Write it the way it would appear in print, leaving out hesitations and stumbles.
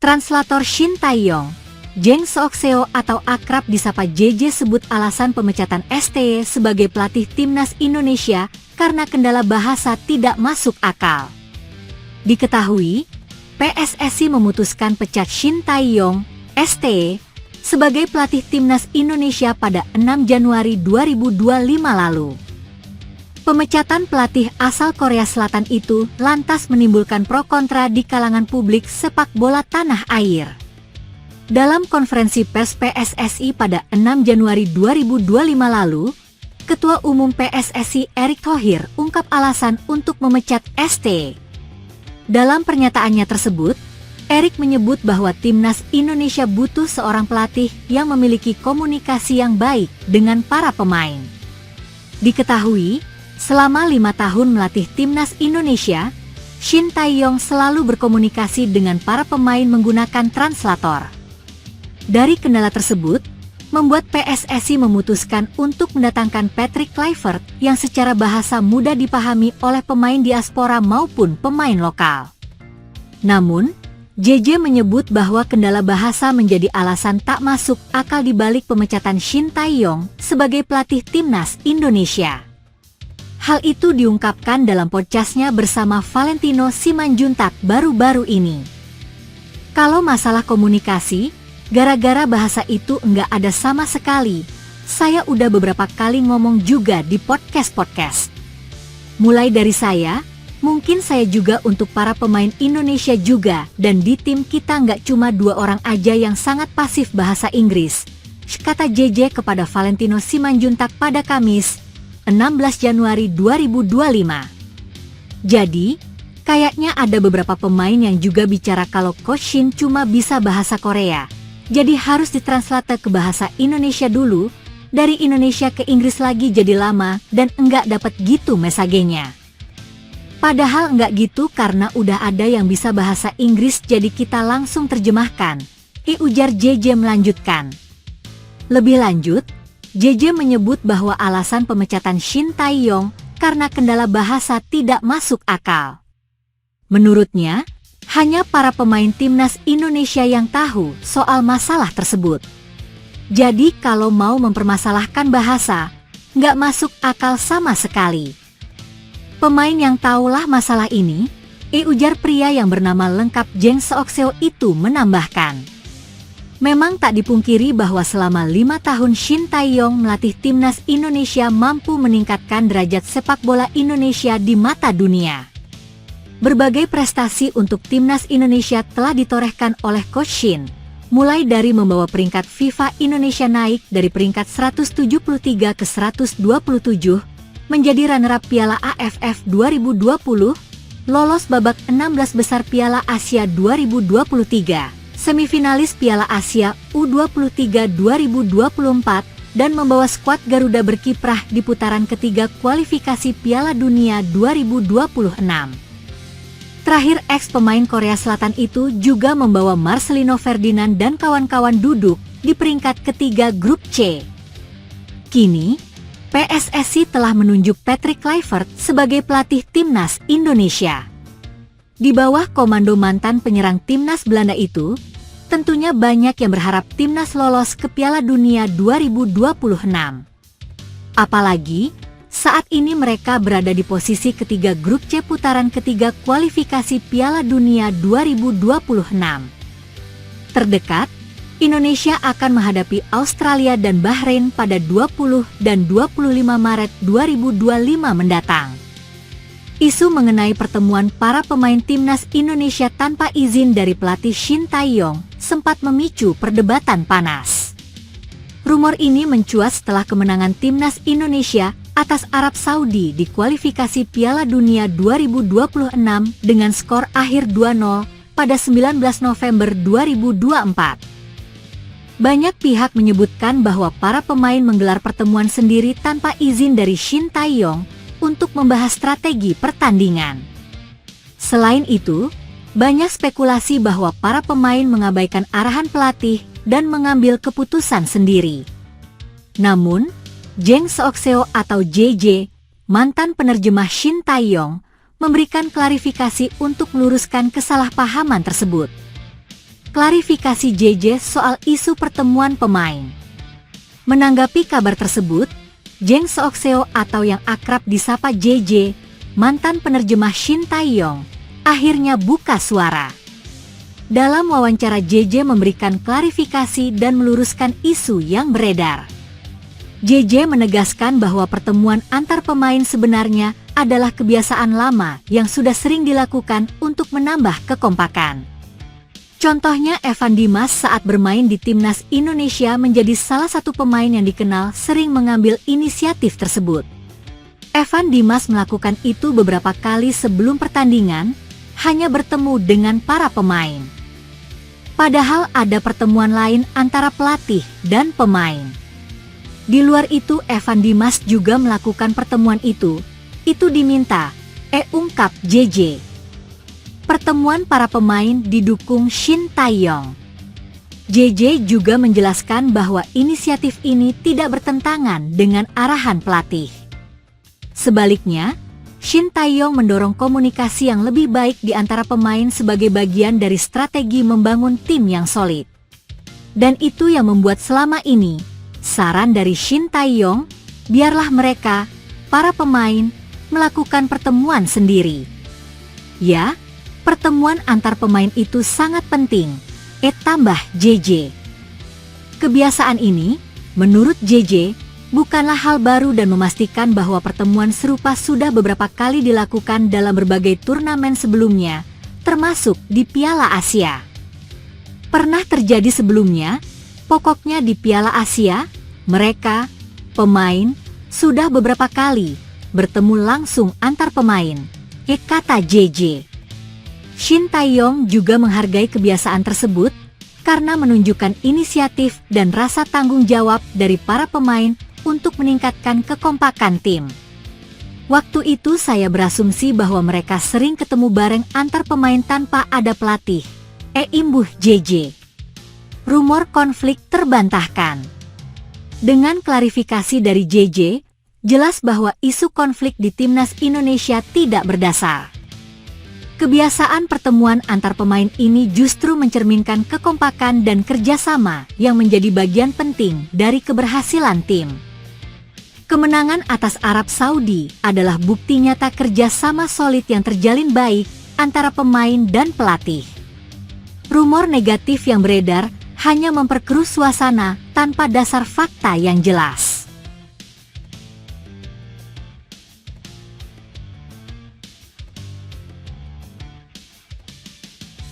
Translator Shin Tae-yong, Jang Seok-seo atau akrab disapa JJ sebut alasan pemecatan STY sebagai pelatih timnas Indonesia karena kendala bahasa tidak masuk akal. Diketahui, PSSI memutuskan pecat Shin Tae-yong, STY, sebagai pelatih timnas Indonesia pada 6 Januari 2025 lalu. Pemecatan pelatih asal Korea Selatan itu lantas menimbulkan pro kontra di kalangan publik sepak bola tanah air. Dalam konferensi pers PSSI pada 6 Januari 2025 lalu, Ketua Umum PSSI Erick Thohir ungkap alasan untuk memecat ST. Dalam pernyataannya tersebut, Erick menyebut bahwa timnas Indonesia butuh seorang pelatih yang memiliki komunikasi yang baik dengan para pemain. Diketahui, selama 5 tahun melatih timnas Indonesia, Shin Tae-yong selalu berkomunikasi dengan para pemain menggunakan translator. Dari kendala tersebut, membuat PSSI memutuskan untuk mendatangkan Patrick Kluivert yang secara bahasa mudah dipahami oleh pemain diaspora maupun pemain lokal. Namun, JJ menyebut bahwa kendala bahasa menjadi alasan tak masuk akal dibalik pemecatan Shin Tae-yong sebagai pelatih timnas Indonesia. Hal itu diungkapkan dalam podcastnya bersama Valentino Simanjuntak baru-baru ini. Kalau masalah komunikasi, gara-gara bahasa itu enggak ada sama sekali. Saya udah beberapa kali ngomong juga di podcast-podcast. Mulai dari saya, mungkin saya juga untuk para pemain Indonesia juga, dan di tim kita nggak cuma 2 orang aja yang sangat pasif bahasa Inggris, kata JJ kepada Valentino Simanjuntak pada Kamis, 16 Januari 2025. Jadi, kayaknya ada beberapa pemain yang juga bicara kalau Coach Shin cuma bisa bahasa Korea, jadi harus ditranslate ke bahasa Indonesia dulu, dari Indonesia ke Inggris lagi jadi lama, dan enggak dapat gitu mesagenya. Padahal enggak gitu karena udah ada yang bisa bahasa Inggris jadi kita langsung terjemahkan, ujar JJ melanjutkan. Lebih lanjut, JJ menyebut bahwa alasan pemecatan Shin Tae-yong karena kendala bahasa tidak masuk akal. Menurutnya, hanya para pemain timnas Indonesia yang tahu soal masalah tersebut. Jadi kalau mau mempermasalahkan bahasa, nggak masuk akal sama sekali. Pemain yang tahulah masalah ini, ujar pria yang bernama lengkap Jang Seok-seo itu menambahkan. Memang tak dipungkiri bahwa selama 5 tahun Shin Tae-yong melatih timnas Indonesia mampu meningkatkan derajat sepak bola Indonesia di mata dunia. Berbagai prestasi untuk timnas Indonesia telah ditorehkan oleh Coach Shin, mulai dari membawa peringkat FIFA Indonesia naik dari peringkat 173 ke 127, menjadi runner-up Piala AFF 2020, lolos babak 16 besar Piala Asia 2023, semifinalis Piala Asia U23 2024, dan membawa skuad Garuda berkiprah di putaran ketiga kualifikasi Piala Dunia 2026. Terakhir, ex-pemain Korea Selatan itu juga membawa Marcelino Ferdinand dan kawan-kawan duduk di peringkat ketiga grup C. Kini, PSSI telah menunjuk Patrick Kluivert sebagai pelatih timnas Indonesia. Di bawah komando mantan penyerang timnas Belanda itu, tentunya banyak yang berharap timnas lolos ke Piala Dunia 2026. Apalagi, saat ini mereka berada di posisi ketiga grup C putaran ketiga kualifikasi Piala Dunia 2026. Terdekat, Indonesia akan menghadapi Australia dan Bahrain pada 20 dan 25 Maret 2025 mendatang. Isu mengenai pertemuan para pemain timnas Indonesia tanpa izin dari pelatih Shin Tae-yong sempat memicu perdebatan panas. Rumor ini mencuat setelah kemenangan timnas Indonesia atas Arab Saudi di kualifikasi Piala Dunia 2026 dengan skor akhir 2-0 pada 19 November 2024. Banyak pihak menyebutkan bahwa para pemain menggelar pertemuan sendiri tanpa izin dari Shin Tae-yong untuk membahas strategi pertandingan. Selain itu, banyak spekulasi bahwa para pemain mengabaikan arahan pelatih dan mengambil keputusan sendiri. Namun, Jang Seok-seo atau JJ, mantan penerjemah Shin Tae-yong, memberikan klarifikasi untuk meluruskan kesalahpahaman tersebut. Klarifikasi JJ soal isu pertemuan pemain. Menanggapi kabar tersebut, Jang Seok-seo atau yang akrab disapa JJ, mantan penerjemah Shin Tae-yong, akhirnya buka suara. Dalam wawancara, JJ memberikan klarifikasi dan meluruskan isu yang beredar. JJ menegaskan bahwa pertemuan antar pemain sebenarnya adalah kebiasaan lama yang sudah sering dilakukan untuk menambah kekompakan. Contohnya Evan Dimas saat bermain di Timnas Indonesia menjadi salah satu pemain yang dikenal sering mengambil inisiatif tersebut. Evan Dimas melakukan itu beberapa kali sebelum pertandingan, hanya bertemu dengan para pemain. Padahal ada pertemuan lain antara pelatih dan pemain. Di luar itu Evan Dimas juga melakukan pertemuan itu diminta, ungkap JJ. Pertemuan para pemain didukung Shin Tae-yong. JJ juga menjelaskan bahwa inisiatif ini tidak bertentangan dengan arahan pelatih. Sebaliknya, Shin Tae-yong mendorong komunikasi yang lebih baik di antara pemain sebagai bagian dari strategi membangun tim yang solid. Dan itu yang membuat selama ini, saran dari Shin Tae-yong, biarlah mereka, para pemain, melakukan pertemuan sendiri. Ya, pertemuan antar pemain itu sangat penting, tambah JJ. Kebiasaan ini, menurut JJ, bukanlah hal baru dan memastikan bahwa pertemuan serupa sudah beberapa kali dilakukan dalam berbagai turnamen sebelumnya, termasuk di Piala Asia. Pernah terjadi sebelumnya, pokoknya di Piala Asia, mereka, pemain, sudah beberapa kali bertemu langsung antar pemain, kata JJ. Shin Tae-yong juga menghargai kebiasaan tersebut karena menunjukkan inisiatif dan rasa tanggung jawab dari para pemain untuk meningkatkan kekompakan tim. Waktu itu saya berasumsi bahwa mereka sering ketemu bareng antar pemain tanpa ada pelatih, imbuh JJ. Rumor konflik terbantahkan. Dengan klarifikasi dari JJ, jelas bahwa isu konflik di Timnas Indonesia tidak berdasar. Kebiasaan pertemuan antar pemain ini justru mencerminkan kekompakan dan kerjasama yang menjadi bagian penting dari keberhasilan tim. Kemenangan atas Arab Saudi adalah bukti nyata kerjasama solid yang terjalin baik antara pemain dan pelatih. Rumor negatif yang beredar hanya memperkeruh suasana tanpa dasar fakta yang jelas.